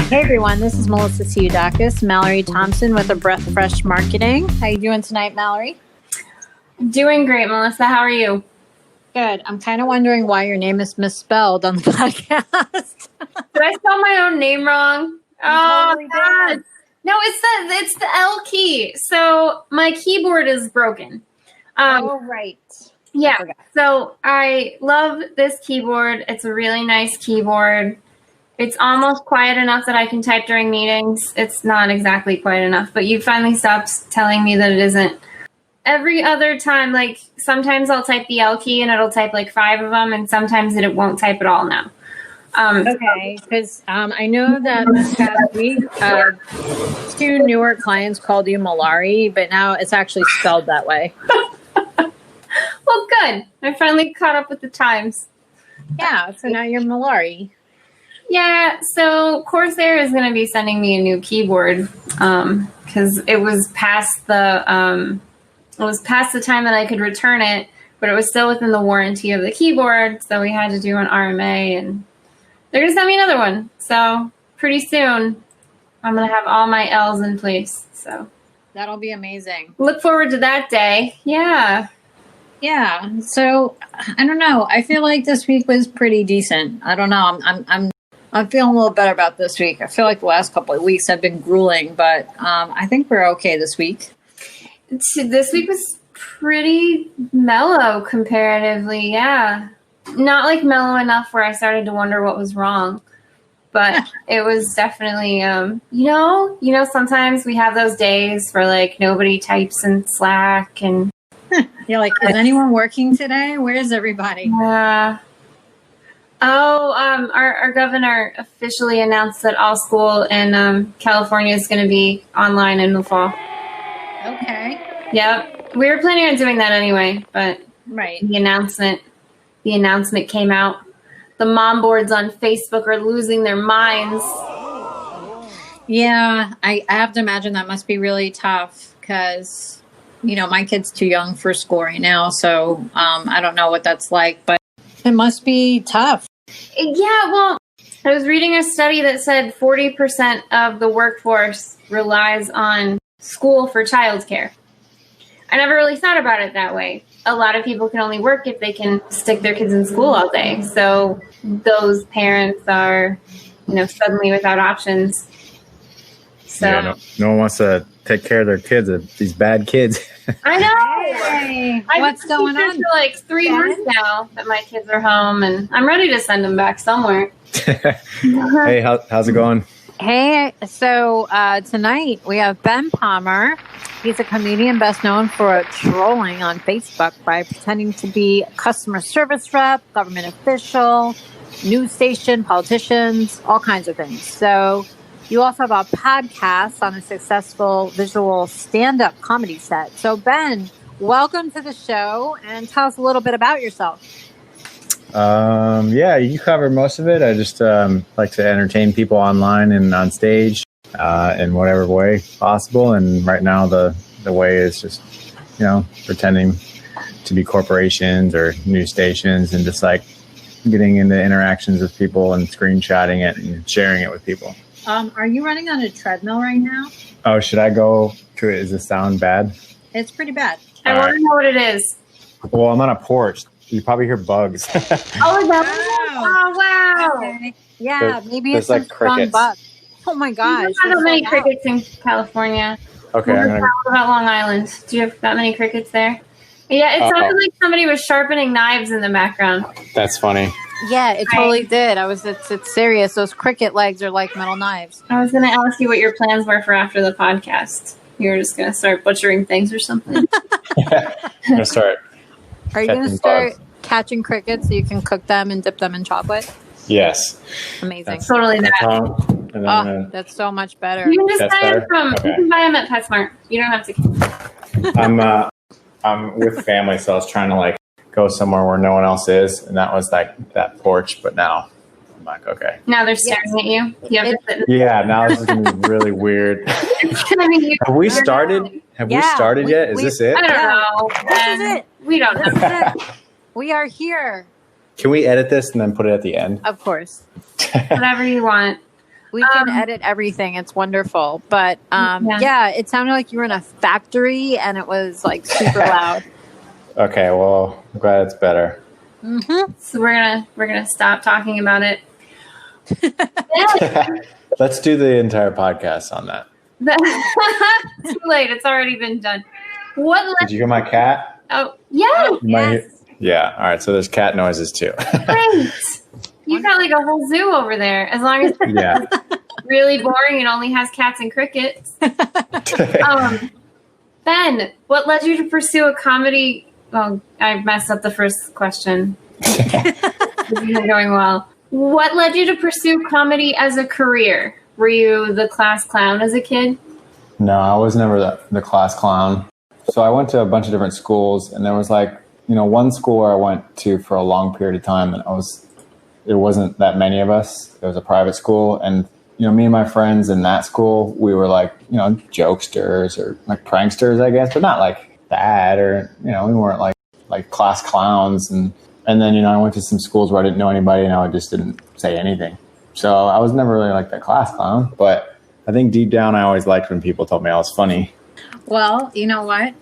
Hey everyone, this is Melissa Psihudakis, Mallary Thompson with A Breath Fresh Marketing. How you doing tonight, Mallary? Doing great, Melissa. How are you? Good. I'm kind of wondering why your name is misspelled on the podcast. Did I spell my own name wrong? Totally God. did. No, it's the L key. So my keyboard is broken. Right. Yeah. So I love this keyboard. It's a really nice keyboard. It's almost quiet enough that I can type during meetings. It's not exactly quiet enough, but you finally stopped telling me that it isn't. Every other time, like sometimes I'll type the L key and it'll type like 5 of them, and sometimes it won't type at all now. Okay, because I know that this past week, 2 newer clients called you Mallary, but now it's actually spelled that way. Well, good. I finally caught up with the times. Yeah, so now you're Mallary. Yeah, so Corsair is going to be sending me a new keyboard because it was past the time that I could return it, but it was still within the warranty of the keyboard, so we had to do an RMA, and they're going to send me another one. So pretty soon, I'm going to have all my L's in place. So That'll be amazing. look forward to that day. Yeah. Yeah. So I don't know. I feel like this week was pretty decent. I don't know. I'm feeling a little better about this week. I feel like the last couple of weeks have been grueling, but I think we're okay this week. This week was pretty mellow comparatively. Yeah. Not like mellow enough where I started to wonder what was wrong, but it was definitely, sometimes we have those days where like nobody types in Slack and You're like, is anyone working today? Where's everybody? Our governor officially announced that all school in California is going to be online in the fall. Okay. Yep. We were planning on doing that anyway, but Right. the announcement came out. The mom boards on Facebook are losing their minds. Yeah, I have to imagine that must be really tough because, my kid's too young for school right now. So I don't know what that's like, but it must be tough. Yeah, well, I was reading a study that said 40% of the workforce relies on school for childcare. I never really thought about it that way. A lot of people can only work if they can stick their kids in school all day. So those parents are, suddenly without options. So yeah, no one wants to take care of their kids, these bad kids. I know. Hey, I've what's been going teaching on? for like 3 months now that my kids are home, and I'm ready to send them back somewhere. Hey, how's it going? Hey, so tonight we have Ben Palmer. He's a comedian best known for trolling on Facebook by pretending to be a customer service rep, government official, news station, politicians, all kinds of things. So you also have a podcast on a successful visual stand-up comedy set. So Ben, welcome to the show and tell us a little bit about yourself. Yeah, you cover most of it. I just like to entertain people online and on stage in whatever way possible. And right now the way is just, pretending to be corporations or news stations and just like getting into interactions with people and screenshotting it and sharing it with people. Are you running on a treadmill right now? Oh, should I go to it? Does it sound bad? It's pretty bad. I want to know what it is. Well, I'm on a porch. You probably hear bugs. Oh, wow. Okay. Yeah, maybe it's there's some like strong crickets. bug. Oh my gosh. We don't have many crickets in California. Okay, What I'm gonna. about Long Island? Do you have that many crickets there? Yeah, it sounded like somebody was sharpening knives in the background. That's funny. Yeah, it totally did. It's serious. Those cricket legs are like metal knives. I was going to ask you what your plans were for after the podcast. You were just going to start butchering things or something. I'm gonna start. Are you going to catching start bugs. catching crickets so you can cook them and dip them in chocolate? Yes. Amazing. Totally that. And then Oh, that's so much better. You can just That's buy them better? Okay. you can buy them at PetSmart. You don't have to. I'm with family, so I was trying to like go somewhere where no one else is, and that was like that porch. But now I'm like, okay. Now they're staring at you. You have to sit Yeah, now this is gonna be really weird. Have we started? Have we Yeah, started yet? Is this it? I don't know. This is it. We don't know. This is it. We are here. Can we edit this and then put it at the end? Of course. Whatever you want. We can edit everything. It's wonderful. But yeah, it sounded like you were in a factory and it was like super loud. Okay, well, I'm glad it's better. Mm-hmm. So we're gonna stop talking about it. Let's do the entire podcast on that. Too late. It's already been done. Did you hear my cat? Oh, yeah. Yes. Yeah. All right. So there's cat noises too. Great. You got like a whole zoo over there. As long as it's really boring and only has cats and crickets. Ben, what led you to pursue a comedy? Oh, I messed up the first question. This isn't going well. What led you to pursue comedy as a career? Were you the class clown as a kid? No, I was never the class clown. So I went to a bunch of different schools, and there was like, one school where I went to for a long period of time, and there wasn't that many of us. It was a private school, and me and my friends in that school, we were like, jokesters or like pranksters, I guess, but not like bad, or we weren't like class clowns. And then I went to some schools where I didn't know anybody, and I just didn't say anything. So I was never really like that class clown, but I think deep down I always liked when people told me I was funny. Well, you know what?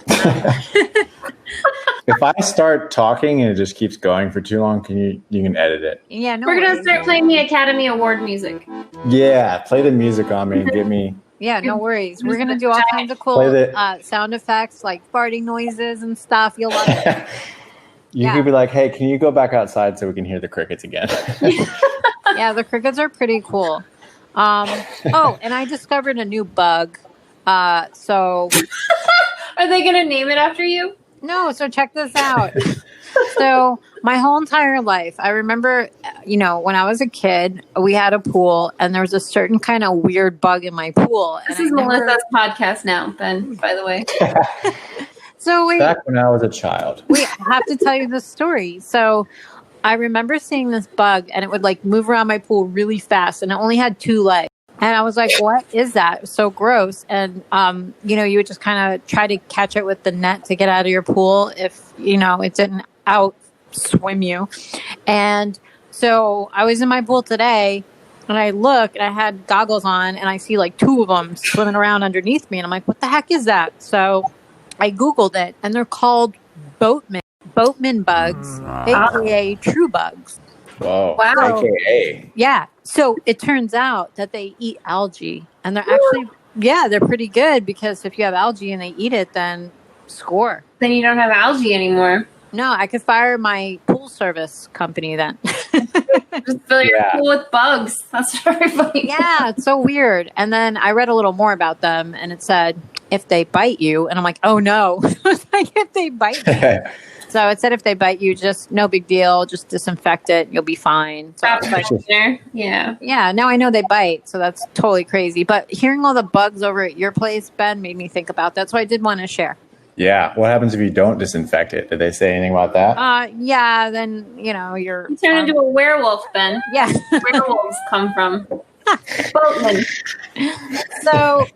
If I start talking and it just keeps going for too long, you can edit it. Yeah, no. We're gonna start playing the Academy Award music. Yeah, play the music on me and get me. Yeah, no worries. We're gonna do all kinds of cool sound effects, like farting noises and stuff. You'll love it. You could be like, "Hey, can you go back outside so we can hear the crickets again?" Yeah, the crickets are pretty cool. And I discovered a new bug. So are they gonna name it after you? No, so check this out. So my whole entire life, I remember, when I was a kid, we had a pool and there was a certain kind of weird bug in my pool. This is Melissa's podcast now, Ben, by the way. So back when I was a child. We have to tell you this story. So I remember seeing this bug and it would like move around my pool really fast and it only had 2 legs. And I was like, what is that? It was so gross. And, you would just kind of try to catch it with the net to get out of your pool if, it didn't out swim you. And so I was in my pool today and I look and I had goggles on and I see like 2 of them swimming around underneath me. And I'm like, what the heck is that? So I Googled it and they're called boatman bugs, AKA true bugs. Whoa. Wow. AKA. Yeah. So it turns out that they eat algae and they're actually, they're pretty good because if you have algae and they eat it, then score. Then you don't have algae anymore. No, I could fire my pool service company then. Just fill your pool with bugs. That's very funny. Yeah, it's so weird. And then I read a little more about them and it said, if they bite you, and I'm like, oh no. It's like, if they bite me. So it said if they bite you, just no big deal. Just disinfect it. You'll be fine. So Yeah. Yeah. Now I know they bite. So that's totally crazy. But hearing all the bugs over at your place, Ben, made me think about that. So I did want to share. Yeah. What happens if you don't disinfect it? Did they say anything about that? Yeah. Then, you're... You turn into a werewolf, Ben. Yeah. Werewolves come from boatmen. So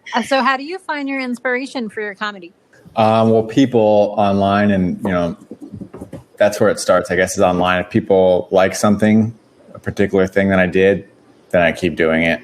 how do you find your inspiration for your comedy? Well, people online and, that's where it starts, I guess, is online. If people like something, a particular thing that I did, then I keep doing it.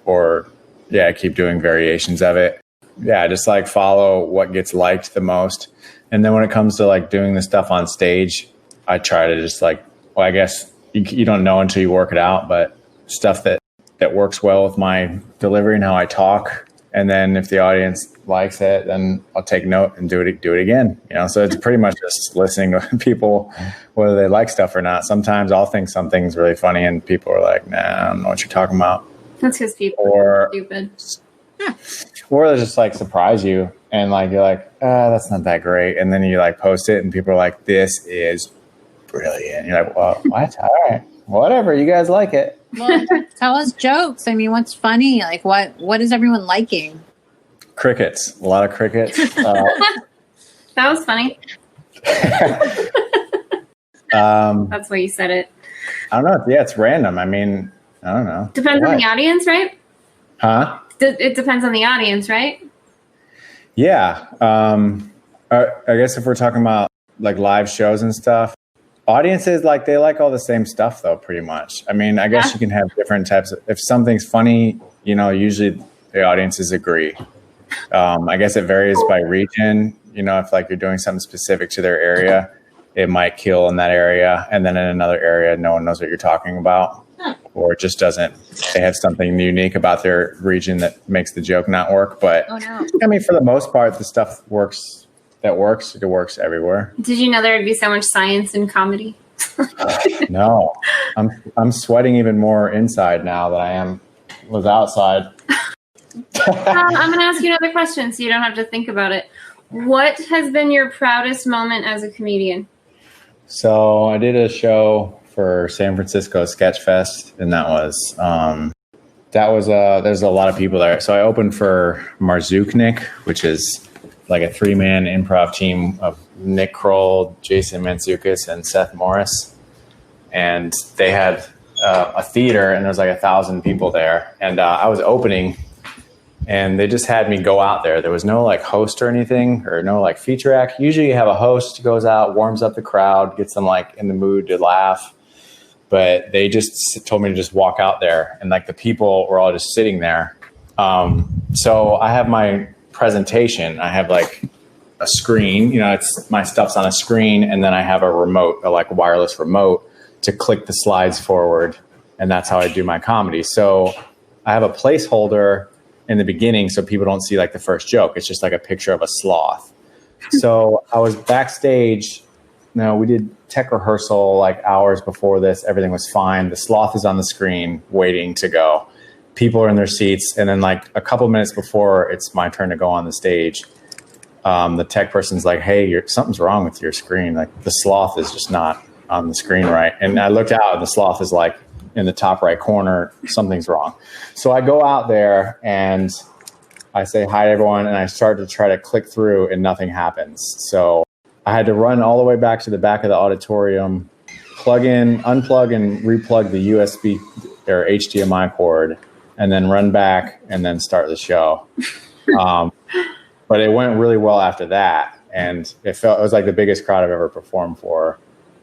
Or, I keep doing variations of it. Yeah, just like follow what gets liked the most. And then when it comes to like doing the stuff on stage, I try to just I guess you don't know until you work it out, but stuff that works well with my delivery and how I talk. And then if the audience likes it, then I'll take note and do it again. So it's pretty much just listening to people, whether they like stuff or not. Sometimes I'll think something's really funny and people are like, nah, I don't know what you're talking about. That's because people are stupid. Or they just like surprise you and like, you're like, that's not that great. And then you like post it and people are like, this is brilliant. You're like, well, what? All right, whatever. You guys like it. Well, tell us jokes. I mean, what's funny? Like, what is everyone liking? Crickets. A lot of crickets. That was funny. That's why you said it. I don't know. Yeah, it's random. I mean, I don't know. Depends on the audience, right? Huh? It depends on the audience, right? Yeah. I guess if we're talking about like live shows and stuff, Audiences, like, they like all the same stuff though, pretty much. I mean, I guess you can have different types of, if something's funny, usually the audiences agree. I guess it varies by region. If like you're doing something specific to their area, it might kill in that area. And then in another area, no one knows what you're talking about, or it just doesn't, they have something unique about their region that makes the joke not work. But I mean, for the most part, the stuff works. It works everywhere. Did you know there would be so much science in comedy? No, I'm sweating even more inside now than was outside. I'm going to ask you another question so you don't have to think about it. What has been your proudest moment as a comedian? So I did a show for San Francisco Sketch Fest, and there's a lot of people there. So I opened for Marzuknik, which is like a 3-man improv team of Nick Kroll, Jason Mantzoukas, and Seth Morris. And they had a theater, and there's like 1,000 people there. And I was opening, and they just had me go out there. There was no like host or anything, or no like feature act. Usually you have a host who goes out, warms up the crowd, gets them like in the mood to laugh. But they just told me to just walk out there, and like the people were all just sitting there. So I have my presentation. I have like a screen, it's my stuff's on a screen, and then I have a remote, a like wireless remote to click the slides forward, and that's how I do my comedy. So I have a placeholder in the beginning so people don't see like the first joke. It's just like a picture of a sloth. So I was backstage. We did tech rehearsal like hours before this. Everything was fine. The sloth is on the screen waiting to go. People are in their seats, and then like a couple minutes before it's my turn to go on the stage, the tech person's like, "Hey, something's wrong with your screen. Like the sloth is just not on the screen right." And I looked out, and the sloth is like in the top right corner. Something's wrong. So I go out there and I say hi to everyone, and I start to try to click through, and nothing happens. So I had to run all the way back to the back of the auditorium, unplug and replug the USB or HDMI cord, and then run back and then start the show. But it went really well after that. And it was like the biggest crowd I've ever performed for.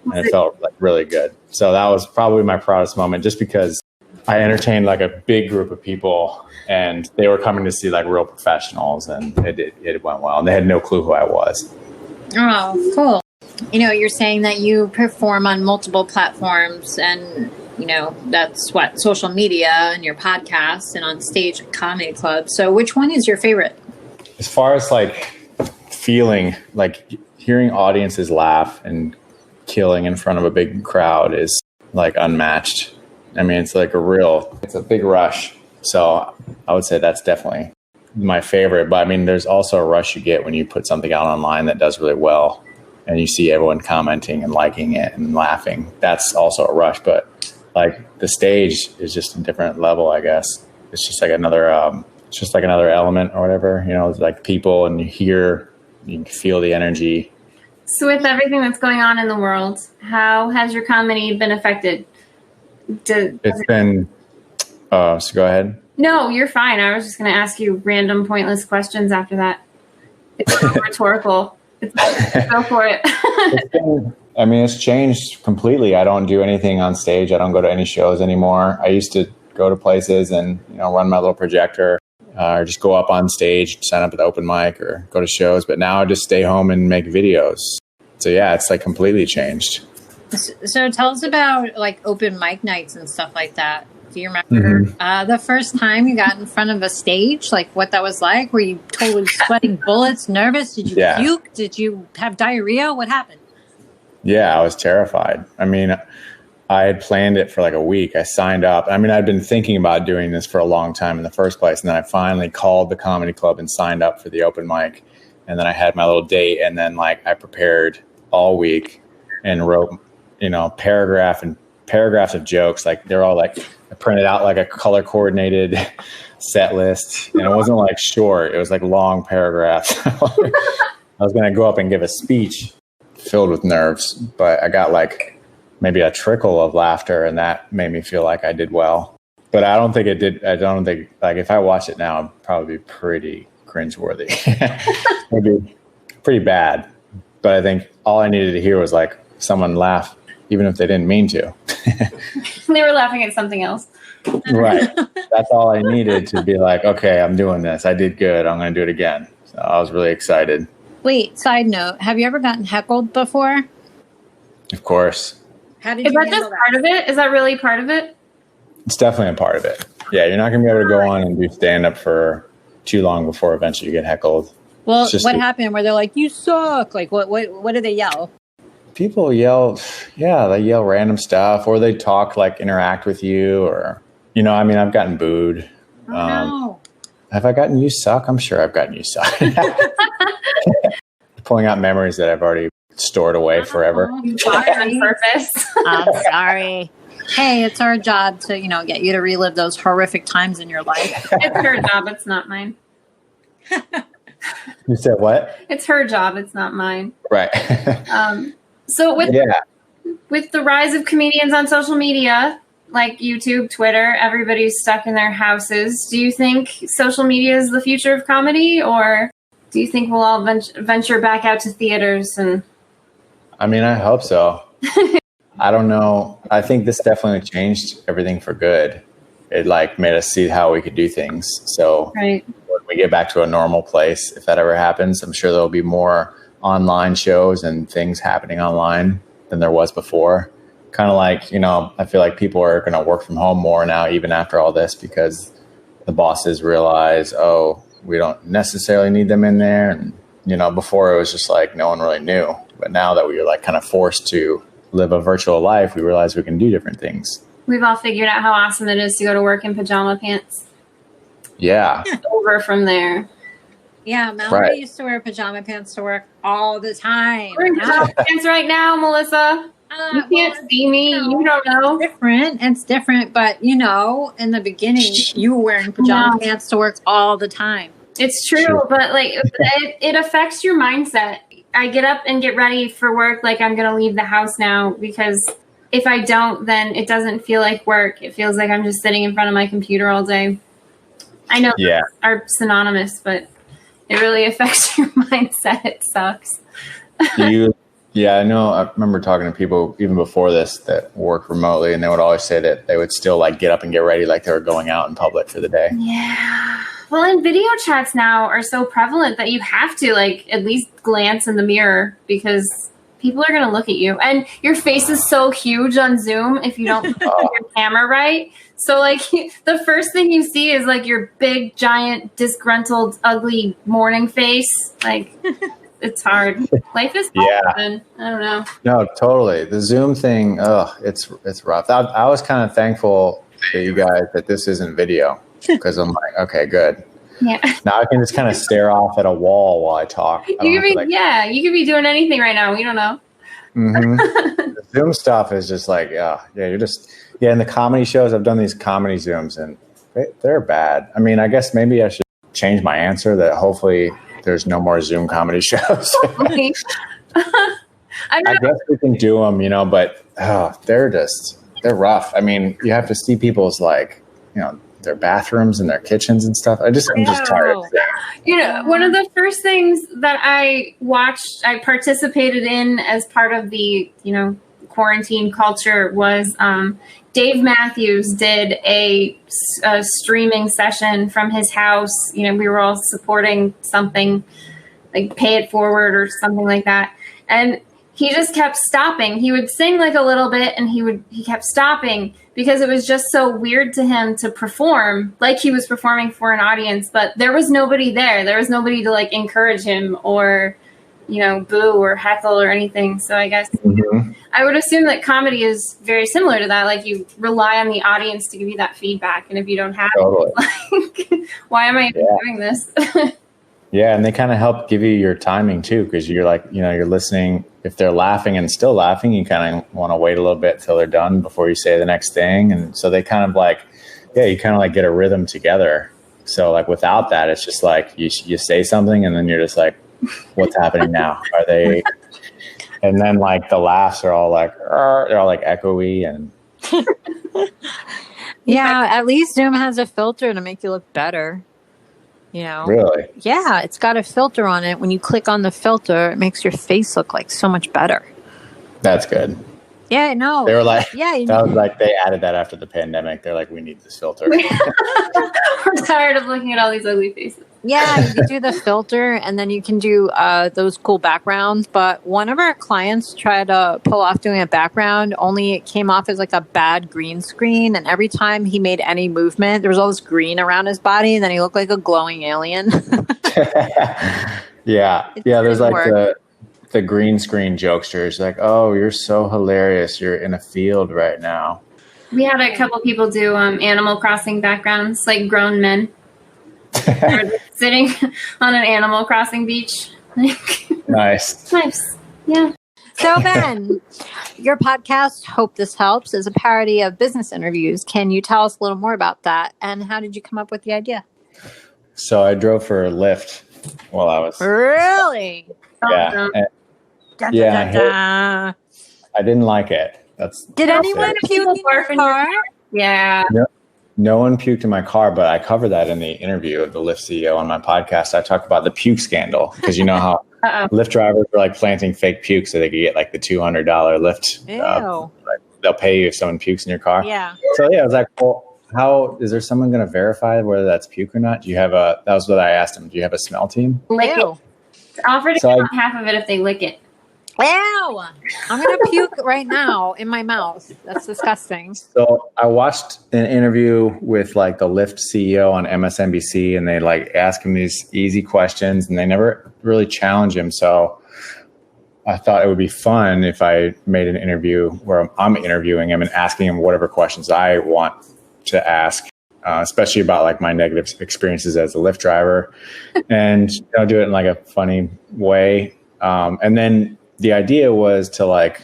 And it felt like really good. So that was probably my proudest moment, just because I entertained like a big group of people, and they were coming to see like real professionals, and it went well. And they had no clue who I was. Oh, cool. You're saying that you perform on multiple platforms, and that's what, social media and your podcast and on stage at comedy clubs. So which one is your favorite? As far as like feeling, like hearing audiences laugh and killing in front of a big crowd is like unmatched. I mean, it's a big rush. So I would say that's definitely my favorite. But I mean, there's also a rush you get when you put something out online that does really well, and you see everyone commenting and liking it and laughing. That's also a rush. But like the stage is just a different level, I guess. It's just like another element or whatever, it's like people, and you can feel the energy. So with everything that's going on in the world, how has your comedy been affected? So go ahead. No, you're fine. I was just going to ask you random pointless questions after that. It's so rhetorical. Go for it. It's changed completely. I don't do anything on stage. I don't go to any shows anymore. I used to go to places and, run my little projector, or just go up on stage, sign up at the open mic, or go to shows. But now I just stay home and make videos. So yeah, it's like completely changed. So tell us about like open mic nights and stuff like that. Do you remember the first time you got in front of a stage, like what that was like? Were you totally sweating bullets, nervous? Did you puke? Did you have diarrhea? What happened? Yeah, I was terrified. I mean, I had planned it for like a week. I signed up. I mean, I'd been thinking about doing this for a long time in the first place. And then I finally called the comedy club and signed up for the open mic. And then I had my little date. And then like I prepared all week and wrote, paragraphs of jokes. Like they're all like, I printed out like a color coordinated set list. And it wasn't like short. It was like long paragraphs. I was going to go up and give a speech filled with nerves, but I got like maybe a trickle of laughter, and that made me feel like I did well. But I don't think it did. I don't think, like, if I watch it now, it'd probably be pretty cringeworthy. It'd be pretty bad. But I think all I needed to hear was like someone laugh even if they didn't mean to. They were laughing at something else. Right. That's all I needed to be like, okay, I'm doing this. I did good. I'm going to do it again. So I was really excited. Wait, side note, have you ever gotten heckled before? Of course. How did Is you that handle just part of it? Is that really part of it? It's definitely a part of it. Yeah, you're not going to be able to go on and do stand-up for too long before eventually you get heckled. Well, what happened where they're like, you suck? Like, what do they yell? People yell, they yell random stuff, or they talk, like, interact with you, or, I mean, I've gotten booed. Oh, no. Have I gotten you suck? I'm sure I've gotten you suck. Pulling out memories that I've already stored away forever. On purpose. I'm sorry. Hey, it's our job to, get you to relive those horrific times in your life. It's her job. It's not mine. You said what? It's her job. It's not mine. Right. So with the rise of comedians on social media, like YouTube, Twitter, everybody's stuck in their houses. Do you think social media is the future of comedy, or do you think we'll all venture back out to theaters? And I mean, I hope so. I don't know. I think this definitely changed everything for good. It made us see how we could do things. So right. When we get back to a normal place, if that ever happens, I'm sure there'll be more online shows and things happening online than there was before. Kind of like, I feel like people are going to work from home more now, even after all this, because the bosses realize, we don't necessarily need them in there. And, before it was just like no one really knew. But now that we are kind of forced to live a virtual life, we realize we can do different things. We've all figured out how awesome it is to go to work in pajama pants. Yeah. Over from there. Yeah, Mallary used to wear pajama pants to work all the time. We're in pajama pants right now, Melissa. You can't see me. You don't know. It's different. But, in the beginning, you were wearing pajama pants to work all the time. It's true. But, it affects your mindset. I get up and get ready for work like I'm going to leave the house now, because if I don't, then it doesn't feel like work. It feels like I'm just sitting in front of my computer all day. I know are synonymous, but it really affects your mindset. It sucks. Yeah, I know. I remember talking to people even before this that work remotely, and they would always say that they would still get up and get ready like they were going out in public for the day. Yeah. Well, and video chats now are so prevalent that you have to at least glance in the mirror, because people are going to look at you, and your face is so huge on Zoom if you don't put your camera right. So the first thing you see is your big, giant, disgruntled, ugly morning face. It's hard. Life is hard. Yeah. I don't know. No, totally. The Zoom thing, it's rough. I was kind of thankful to you guys that this isn't video, because I'm like, okay, good. Yeah. Now I can just kind of stare off at a wall while I talk. You could be doing anything right now. We don't know. Mm-hmm. The Zoom stuff is just you're just, in the comedy shows, I've done these comedy Zooms, and they're bad. I mean, I guess maybe I should change my answer that hopefully there's no more Zoom comedy shows. I guess we can do them, but they're rough. I mean, you have to see people's their bathrooms and their kitchens and stuff. I'm just tired of that. One of the first things that I participated in as part of the, quarantine culture was Dave Matthews did a streaming session from his house. We were all supporting something like Pay It Forward or something like that. And he just kept stopping. He would sing a little bit, and he kept stopping because it was just so weird to him to perform like he was performing for an audience, but there was nobody there. There was nobody to encourage him or, boo or heckle or anything. So I guess I would assume that comedy is very similar to that. You rely on the audience to give you that feedback. And if you don't have it, why am I doing this? Yeah, and they kind of help give you your timing too, because you're you're listening. If they're laughing and still laughing, you kind of want to wait a little bit till they're done before you say the next thing. And so they kind of you kind of get a rhythm together. So without that, it's just you say something and then you're just what's happening now? Are they? And then the laughs are all they're all echoey and. Yeah, at least Zoom has a filter to make you look better. Really? Yeah, it's got a filter on it. When you click on the filter, it makes your face look so much better. That's good. Yeah, no. They were like, yeah, that was like, they added that after the pandemic. They're like, we need this filter. We're tired of looking at all these ugly faces. Yeah, you can do the filter, and then you can do those cool backgrounds. But one of our clients tried to pull off doing a background, only it came off as like a bad green screen. And every time he made any movement, there was all this green around his body, and then he looked like a glowing alien. Yeah. There's like the green screen jokesters, like, oh, you're so hilarious. You're in a field right now. We had a couple people do Animal Crossing backgrounds, like grown men. They're sitting on an Animal Crossing beach. Nice. Nice. Yeah. So, Ben, your podcast, Hope This Helps, is a parody of business interviews. Can you tell us a little more about that? And how did you come up with the idea? So I drove for a Lyft while I was. Really? Yeah. Da. I didn't like it. Did anyone puke in your car? Yeah. No one puked in my car, but I covered that in the interview of the Lyft CEO on my podcast. I talked about the puke scandal because you know how Lyft drivers were like planting fake puke so they could get like the $200 Lyft. They'll pay you if someone pukes in your car. Yeah. So I was like, well, how is there someone going to verify whether that's puke or not? Do you have that was what I asked him. Do you have a smell team? Lick it. Offer to give half of it if they lick it. Wow. I'm going to puke right now in my mouth. That's disgusting. So I watched an interview with like the Lyft CEO on MSNBC, and they like ask him these easy questions, and they never really challenge him. So I thought it would be fun if I made an interview where I'm interviewing him and asking him whatever questions I want to ask, especially about like my negative experiences as a Lyft driver, and do it in like a funny way. And then the idea was to like,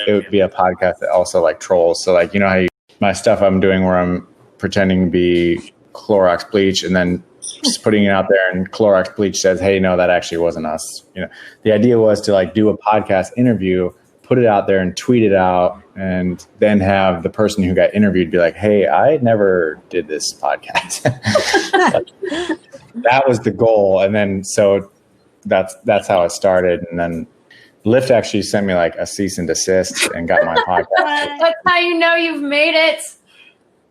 it would be a podcast that also like trolls. So like, how my stuff I'm doing where I'm pretending to be Clorox bleach and then just putting it out there, and Clorox bleach says, hey, no, that actually wasn't us. The idea was to like do a podcast interview, put it out there and tweet it out, and then have the person who got interviewed be like, hey, I never did this podcast. That was the goal. And then, so that's how it started. And then Lyft actually sent me like a cease and desist and got my podcast. That's how you know you've made it.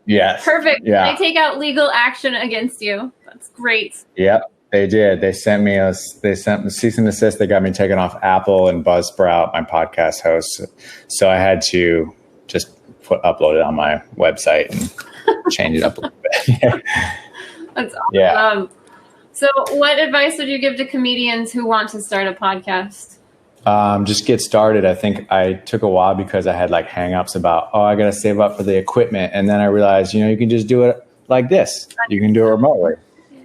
Yes. Perfect. Yeah. They take out legal action against you. That's great. Yep, they did. They sent me cease and desist. They got me taken off Apple and Buzzsprout, my podcast host. So I had to just upload it on my website and change it up a little bit. That's awesome. Yeah. So what advice would you give to comedians who want to start a podcast? Just get started. I think I took a while because I had like hangups about, I got to save up for the equipment. And then I realized, you can just do it like this. You can do it remotely. Yeah.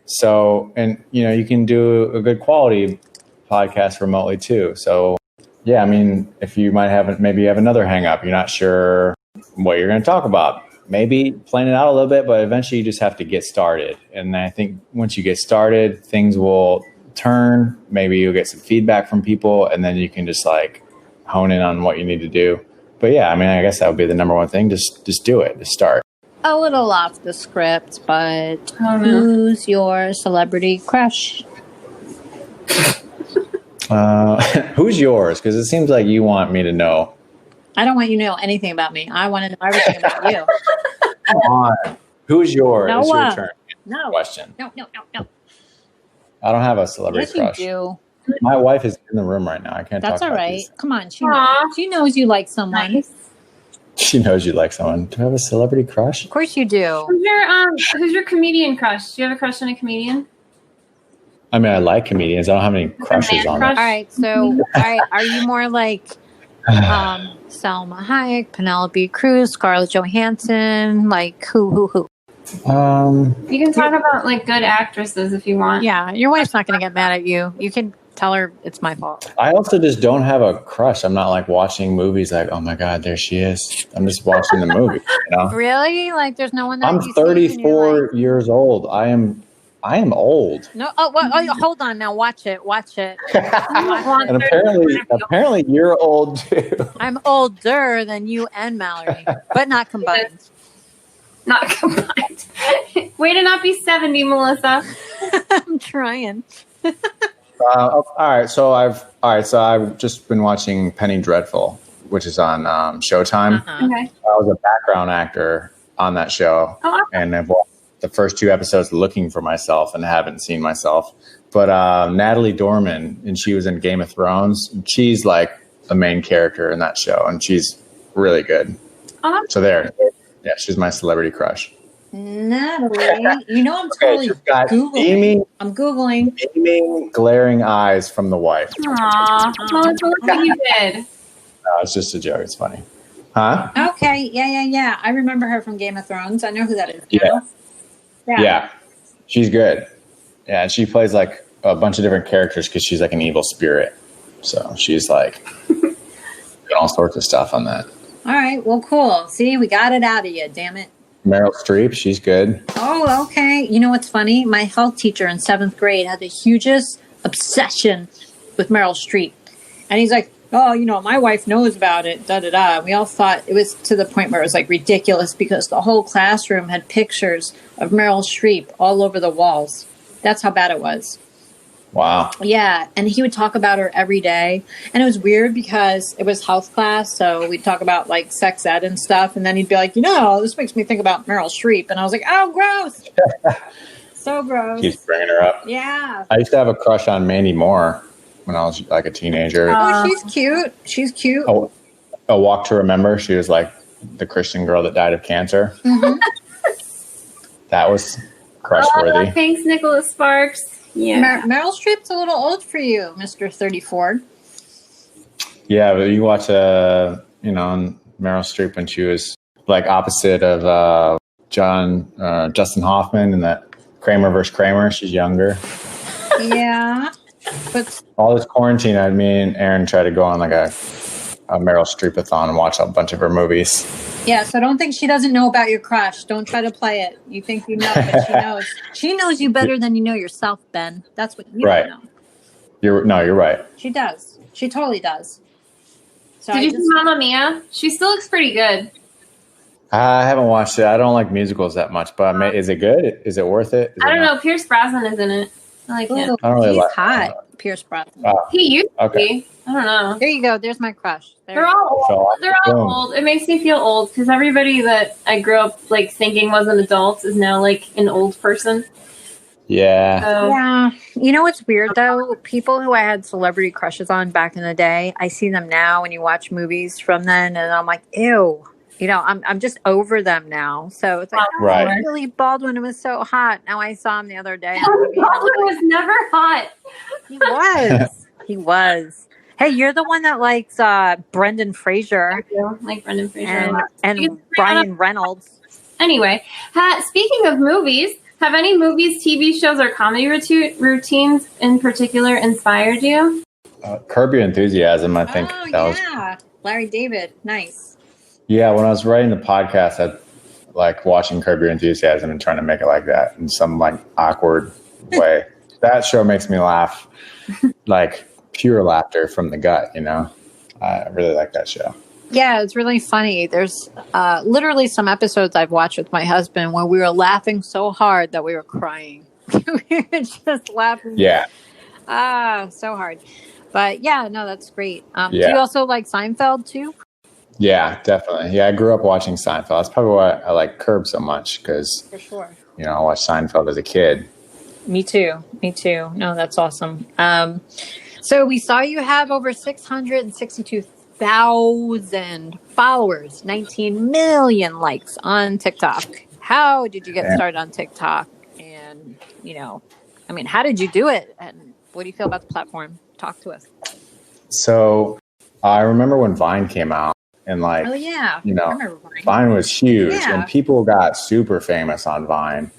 So, and you can do a good quality podcast remotely too. So yeah, I mean, if you maybe you have another hang up, you're not sure what you're going to talk about. Maybe plan it out a little bit, but eventually you just have to get started. And I think once you get started, things will turn. Maybe you'll get some feedback from people, and then you can just like hone in on what you need to do. But yeah, I mean, I guess that would be the number one thing. Just do it. Just start. A little off the script, but who's your celebrity crush? Who's yours? Because it seems like you want me to know. I don't want you to know anything about me. I want to know everything about you. Come on. Who's yours? No, it's your turn. No. Question. No. I don't have a celebrity crush. You do. My wife is in the room right now. I can't That's talk all about right. these. Come on. She knows you like someone. Nice. She knows you like someone. Do I have a celebrity crush? Of course you do. Who's your comedian crush? Do you have a crush on a comedian? I mean, I like comedians. I don't have any crushes on them. All right. So, are you more like Selma Hayek, Penelope Cruz, Scarlett Johansson? Like who? You can talk about like good actresses if you want. Yeah, your wife's not going to get mad at you. You can tell her it's my fault. I also just don't have a crush. I'm not like watching movies like, oh my God, there she is. I'm just watching the movie. Really? Like there's no one that I'm 34 years old. I am old. No. Hold on now. Watch it. And apparently you're old too. I'm older than you and Mallary, but not combined. Not combined. Way to not be 70, Melissa. I'm trying. All right. So I've just been watching Penny Dreadful which is on Showtime. Okay. I was a background actor on that show, and I've watched the first 2 episodes looking for myself and haven't seen myself. But Natalie Dorman, and she was in Game of Thrones. She's like the main character in that show, and she's really good. So there, yeah, she's my celebrity crush. Natalie, you know I'm totally Googling. I'm Googling. Beaming, glaring eyes from the wife. Aww. Well, it's what you did. No, it's just a joke. It's funny. Huh? Okay, yeah. I remember her from Game of Thrones. I know who that is. Yeah. She's good. Yeah, and she plays like a bunch of different characters because she's like an evil spirit. So she's like doing all sorts of stuff on that. All right, well, cool. See, we got it out of you, damn it. Meryl Streep, she's good. Oh, okay. You know what's funny? My health teacher in 7th grade had the hugest obsession with Meryl Streep. And he's like, oh, you know, my wife knows about it, da-da-da. We all thought it was to the point where it was like ridiculous because the whole classroom had pictures of Meryl Streep all over the walls. That's how bad it was. Wow. Yeah, and he would talk about her every day. And it was weird because it was health class, so we'd talk about like sex ed and stuff, and then he'd be like, you know, this makes me think about Meryl Streep. And I was like, oh, gross. So gross. Keeps bringing her up. Yeah. I used to have a crush on Mandy Moore when I was like a teenager. Oh, she's cute. She's cute. A Walk to Remember. She was like the Christian girl that died of cancer. Mm-hmm. That was crush-worthy. Thanks, Nicholas Sparks. Yeah. Meryl Streep's a little old for you, Mr. 34. Yeah, but you watch, Meryl Streep when she was like opposite of Justin Hoffman in that Kramer versus Kramer. She's younger. Yeah. But all this quarantine, me and Aaron tried to go on like a Meryl Streep-a-thon and watch a bunch of her movies. yeah, so don't think she doesn't know about your crush. Don't try to play it. You think you know, but she knows. She knows you better than you know yourself, Ben. That's what you don't know. You're right. She does. She totally does. So Did you see Mamma Mia? She still looks pretty good. I haven't watched it. I don't like musicals that much, but is it good? Is it worth it? I don't know. Pierce Brosnan is in it. I like him. I don't really he's like hot, Pierce Brosnan. He used to be. I don't know. There you go. There's my crush. They're all old. It makes me feel old because everybody that I grew up like thinking was an adult is now like an old person. Yeah. Yeah. You know what's weird though? People who I had celebrity crushes on back in the day, I see them now when you watch movies from then, and I'm like, ew. You know, I'm just over them now. So it's like, Billy Baldwin was so hot. Now I saw him the other day. Baldwin was never hot. He was. He was. Hey, you're the one that likes Brendan Fraser. Like Brendan Fraser. And Ryan Reynolds. Anyway, speaking of movies, have any movies, TV shows, or comedy routines in particular inspired you? Curb Your Enthusiasm, I think. Oh, Larry David. Nice. Yeah, when I was writing the podcast, I like watching Curb Your Enthusiasm and trying to make it like that in some like awkward way. That show makes me laugh, like pure laughter from the gut, you know? I really like that show. Yeah, it's really funny. There's literally some episodes I've watched with my husband where we were laughing so hard that we were crying. We were just laughing. Yeah. So hard. But yeah, no, that's great. Do you also like Seinfeld too? Yeah, definitely. Yeah, I grew up watching Seinfeld. That's probably why I like Curb so much because, for sure, you know, I watched Seinfeld as a kid. Me too. No, that's awesome. So we saw you have over 662,000 followers, 19 million likes on TikTok. How did you get started on TikTok? And, you know, I mean, how did you do it? And what do you feel about the platform? Talk to us. So I remember when Vine came out. And like, you know, Vine was huge and people got super famous on Vine.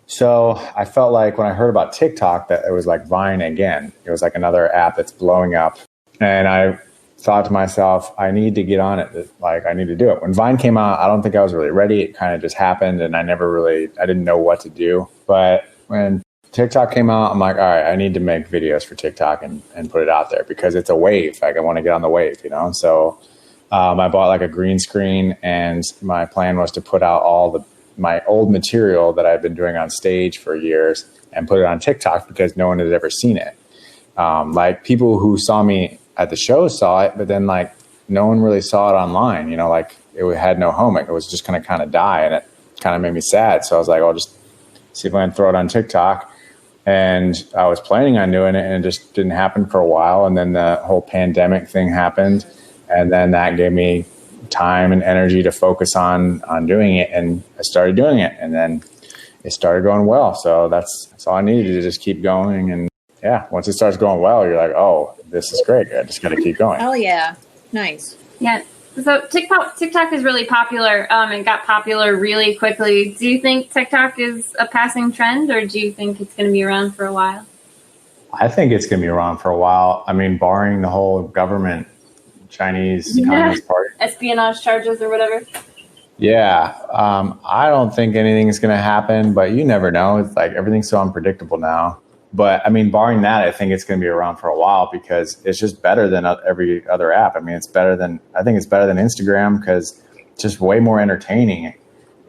So I felt like when I heard about TikTok that it was like Vine again. It was like another app that's blowing up. And I thought to myself, I need to get on it. Like I need to do it. When Vine came out, I don't think I was really ready. It kind of just happened and I didn't know what to do. But when TikTok came out, I'm like, all right, I need to make videos for TikTok and put it out there because it's a wave. Like I want to get on the wave, you know? So I bought like a green screen and my plan was to put out all my old material that I've been doing on stage for years and put it on TikTok because no one had ever seen it. Like people who saw me at the show saw it, but then like no one really saw it online, like it had no home. It was just going to kind of die, and it kind of made me sad. So I was like, I'll just see if I can throw it on TikTok. And I was planning on doing it, and it just didn't happen for a while. And then the whole pandemic thing happened, and then that gave me time and energy to focus on doing it. And I started doing it, and then it started going well. So that's all I needed to just keep going. And yeah, once it starts going well, you're like, oh, this is great. I just got to keep going. Oh yeah. Nice. Yeah. So TikTok is really popular, and got popular really quickly. Do you think TikTok is a passing trend, or do you think it's going to be around for a while? I think it's going to be around for a while. I mean, barring the whole government Chinese Communist Party espionage charges or whatever. Yeah. I don't think anything's going to happen, but you never know. It's like everything's so unpredictable now. But I mean, barring that, I think it's going to be around for a while because it's just better than every other app. I mean, I think it's better than Instagram because it's just way more entertaining.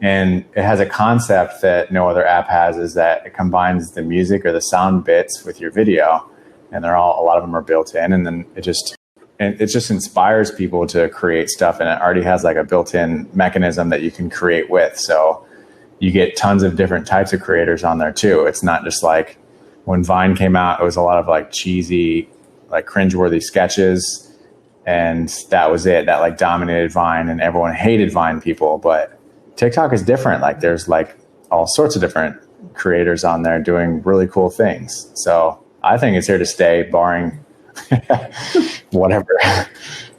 And it has a concept that no other app has, is that it combines the music or the sound bits with your video. And a lot of them are built in. And then it just inspires people to create stuff. And it already has like a built-in mechanism that you can create with. So you get tons of different types of creators on there too. It's not just like, when Vine came out, it was a lot of like cheesy, like cringeworthy sketches. And that was it. That like dominated Vine, and everyone hated Vine people. But TikTok is different. Like there's like all sorts of different creators on there doing really cool things. So I think it's here to stay, barring whatever.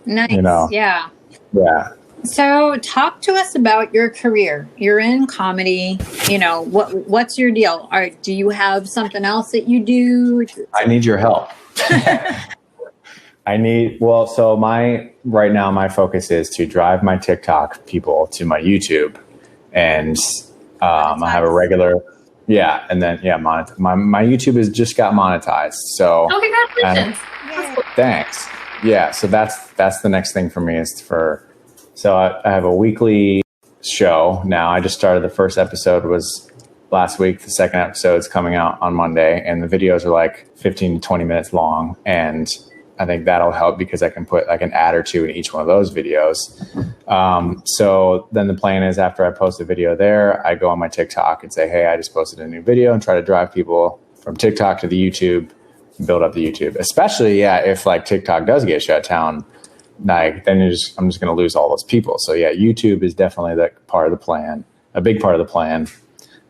Nice. Yeah. Yeah. So talk to us about your career. You're in comedy. What's your deal? Do you have something else that you do? I need your help. So right now my focus is to drive my TikTok people to my YouTube, and I have a regular, and then my YouTube has just got monetized. So congratulations! Thanks. Yeah, so that's the next thing for me So I have a weekly show now. I just started. The first episode was last week. The second episode's coming out on Monday, and the videos are like 15 to 20 minutes long. And I think that'll help because I can put like an ad or two in each one of those videos. So then the plan is, after I post a video there, I go on my TikTok and say, hey, I just posted a new video, and try to drive people from TikTok to the YouTube, and build up the YouTube. Especially, if like TikTok does get shut down, like then I'm just going to lose all those people. So YouTube is definitely that part of the plan, a big part of the plan.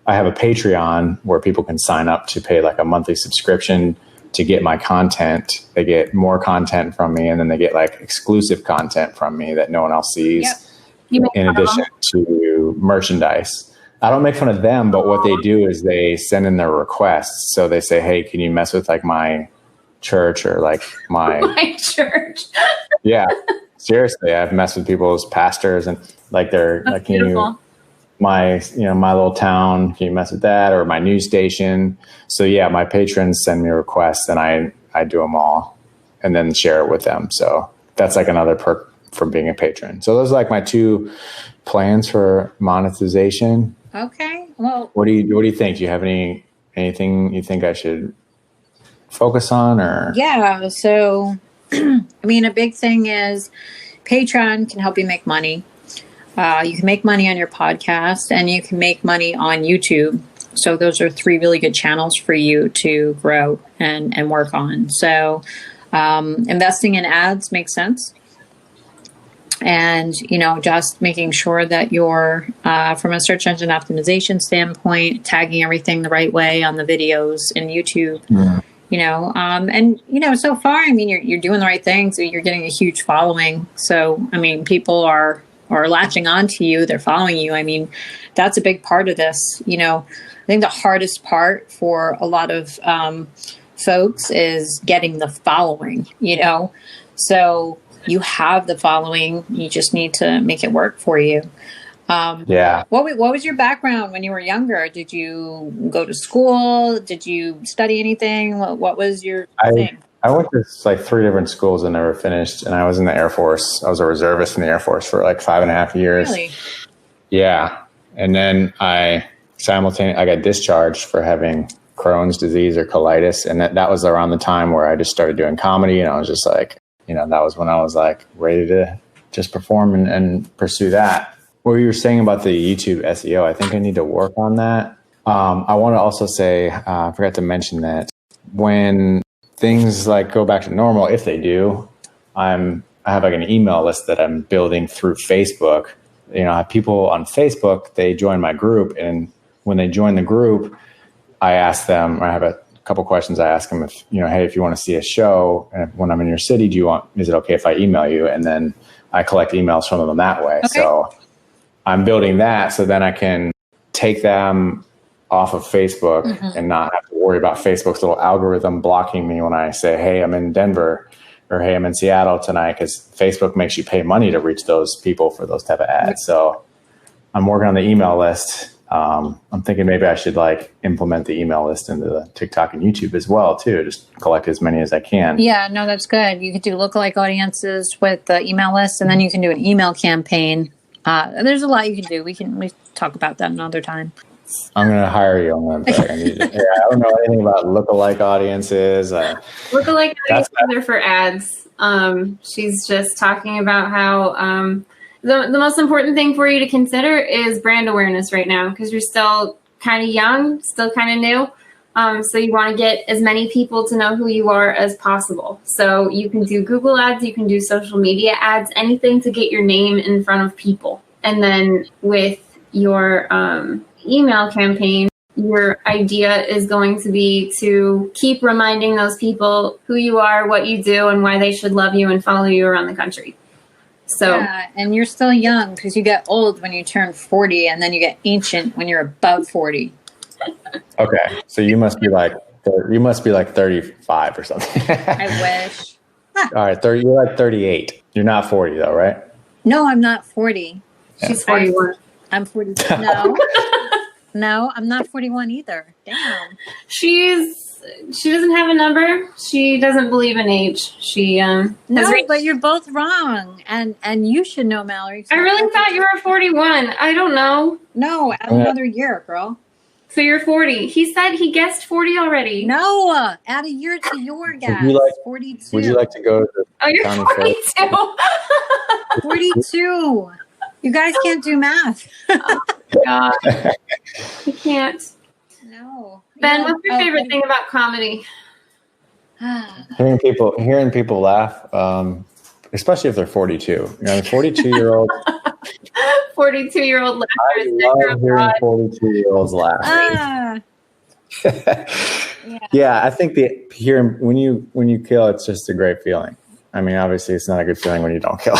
I have a Patreon where people can sign up to pay like a monthly subscription to get my content. They get more content from me, and then they get like exclusive content from me that no one else sees. Yep. In addition to merchandise. I don't make fun of them, but what they do is they send in their requests. So they say, hey, can you mess with like my church or like my church? Yeah, seriously, I've messed with people's pastors, and like they're like, can you, my little town, can you mess with that, or my news station? So my patrons send me requests, and I do them all, and then share it with them. So that's like another perk from being a patron. So those are like my two plans for monetization. Okay. Well, what do you think? Do you have anything you think I should focus on, or? Yeah. So, I mean, a big thing is Patreon can help you make money. You can make money on your podcast, and you can make money on YouTube. So those are three really good channels for you to grow and work on. So investing in ads makes sense. And, just making sure that you're, from a search engine optimization standpoint, tagging everything the right way on the videos in YouTube. Yeah. So far, I mean, you're doing the right thing. So you're getting a huge following. So, I mean, people are latching on to you. They're following you. I mean, that's a big part of this. I think the hardest part for a lot of folks is getting the following, So you have the following. You just need to make it work for you. What was your background when you were younger? Did you go to school? Did you study anything? What was your thing? I went to like 3 different schools and never finished. And I was in the Air Force. I was a reservist in the Air Force for like 5.5 years. Really? Yeah. And then I got discharged for having Crohn's disease or colitis. And that was around the time where I just started doing comedy. And I was just like, that was when I was like ready to just perform and pursue that. What you were saying about the YouTube SEO, I think I need to work on that. I want to also say, I forgot to mention that when things like go back to normal, if they do, I have like an email list that I'm building through Facebook. You know, I have people on Facebook, they join my group, and when they join the group, I ask them, I have a couple questions. I ask them if, you know, hey, if you want to see a show, and when I'm in your city, is it okay if I email you? And then I collect emails from them that way. Okay. So I'm building that so then I can take them off of Facebook and not have to worry about Facebook's little algorithm blocking me when I say, hey, I'm in Denver, or hey, I'm in Seattle tonight, because Facebook makes you pay money to reach those people for those type of ads. So I'm working on the email list. I'm thinking maybe I should like implement the email list into the TikTok and YouTube as well too. Just collect as many as I can. Yeah, no, that's good. You could do lookalike audiences with the email list, and then you can do an email campaign. There's a lot you can do. We talk about that another time. I'm going to hire you. I don't know anything about lookalike audiences. Lookalike audiences are for ads. She's just talking about how the most important thing for you to consider is brand awareness right now, because you're still kind of young, still kind of new. So you want to get as many people to know who you are as possible. So you can do Google ads, you can do social media ads, anything to get your name in front of people. And then with your email campaign, your idea is going to be to keep reminding those people who you are, what you do, and why they should love you and follow you around the country. So, yeah, and you're still young, because you get old when you turn 40, and then you get ancient when you're above 40. Okay, so you must be like 35 or something. I wish. All right, you're like 38. You're not 40 though, right? No, I'm not 40. She's 41. I'm 42. No. No, I'm not 41 either. Damn. She doesn't have a number. She doesn't believe in age. But you're both wrong. And you should know, Mallary. I really thought you were 41. I don't know. No, add another year, girl. So you're 40. He said he guessed 40 already. No, add a year to your guess. 42. Would you like to go to the you're 42. 42. You guys can't do math. Oh, God. You can't. No. Ben, what's your favorite thing about comedy? Hearing people laugh, especially if they're 42. You know, 42-year-old. 42-year-old laughter. I love hearing 42-year-olds laugh. Yeah, I think when you kill, it's just a great feeling. I mean, obviously, it's not a good feeling when you don't kill,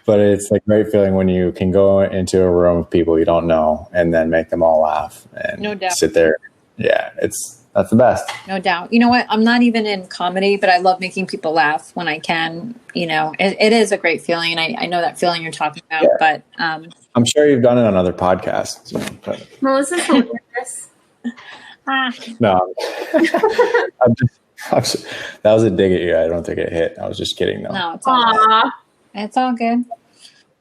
but it's a great feeling when you can go into a room of people you don't know and then make them all laugh and no doubt. Sit there. Yeah, that's the best. No doubt. You know what? I'm not even in comedy, but I love making people laugh when I can. You know, it is a great feeling, and I know that feeling you're talking about. Yeah. But I'm sure you've done it on other podcasts. Melissa's hilarious. No, that was a dig at you. I don't think it hit. I was just kidding, though. No, it's all good. It's all good.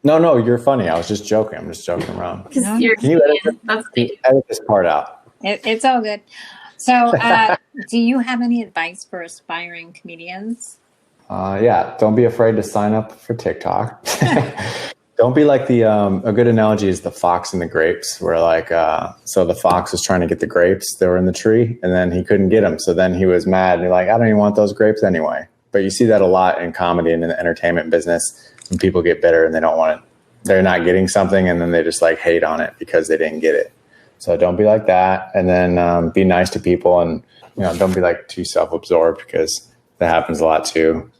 No, you're funny. I was just joking. I'm just joking around. No. Can you edit this part out? It's all good. So, do you have any advice for aspiring comedians? Yeah, don't be afraid to sign up for TikTok. Don't be like a good analogy is the fox and the grapes, where so the fox was trying to get the grapes that were in the tree, and then he couldn't get them. So then he was mad, and he's like, I don't even want those grapes anyway. But you see that a lot in comedy and in the entertainment business, when people get bitter and they don't want it. They're not getting something, and then they just hate on it because they didn't get it. So don't be like that. And then be nice to people, and don't be too self-absorbed, because that happens a lot too.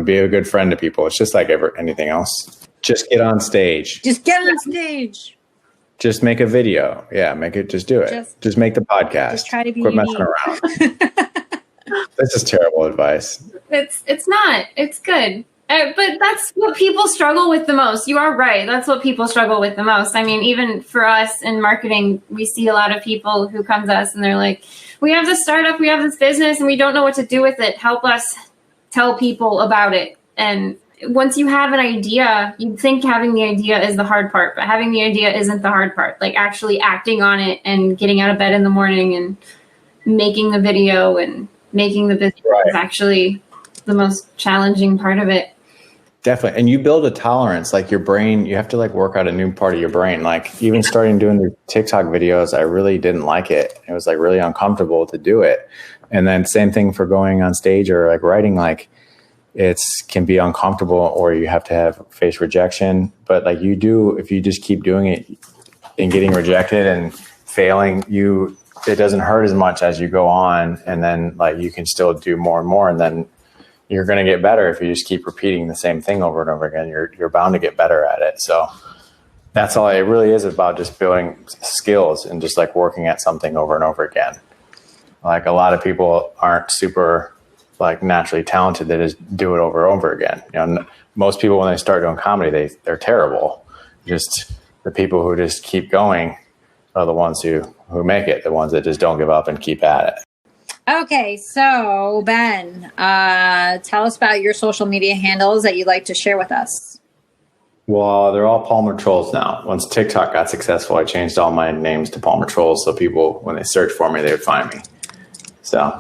Be a good friend to people. It's just like anything else. Just get on stage. Just get on stage. Just make a video. Yeah, just do it. Just make the podcast. Just try to be Quit messing around. This is terrible advice. It's not. It's good. But that's what people struggle with the most. You are right. That's what people struggle with the most. I mean, even for us in marketing, we see a lot of people who come to us and they're like, we have this startup, we have this business, and we don't know what to do with it. Help us tell people about it. And once you have an idea, you'd think having the idea is the hard part, but having the idea isn't the hard part. Actually acting on it and getting out of bed in the morning and making the video and making the business is actually the most challenging part of it. Definitely. And you build a tolerance, like your brain, you have to like work out a new part of your brain. Like even starting doing the TikTok videos, I really didn't like it. It was like really uncomfortable to do it. And then same thing for going on stage or like writing, like it's can be uncomfortable or you have to face rejection. But like you do, if you just keep doing it and getting rejected and failing, it doesn't hurt as much as you go on. And then like you can still do more and more. And then you're going to get better if you just keep repeating the same thing over and over again. You're bound to get better at it. So that's all it really is about, just building skills and just like working at something over and over again. Like a lot of people aren't super like naturally talented. They just do it over and over again. You know, most people when they start doing comedy, they're terrible. Just the people who just keep going are the ones who make it, the ones that just don't give up and keep at it. Okay, so Ben, tell us about your social media handles that you'd like to share with us. Well, they're all Palmer Trolls now. Once TikTok got successful, I changed all my names to Palmer Trolls so people, when they search for me, they would find me. So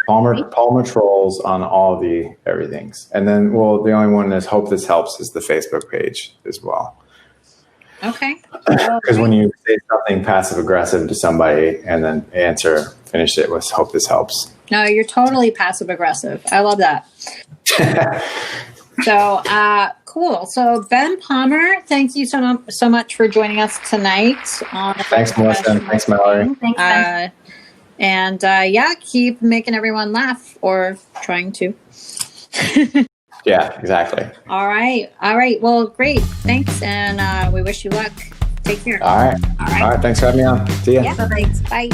Palmer Trolls on all the everythings. And then, well, the only one is Hope This Helps is the Facebook page as well. Okay. Because when you say something passive aggressive to somebody and then finish it with Hope This Helps. No, you're totally passive aggressive. I love that. So cool. So Ben Palmer, thank you so much for joining us tonight. Thanks, Melissa. Thanks, Mallary. Thanks, Ben. And keep making everyone laugh or trying to. Yeah, exactly. All right. Well, great. Thanks. And we wish you luck. Take care. All right. Thanks for having me on. See ya. Yeah, thanks. Bye.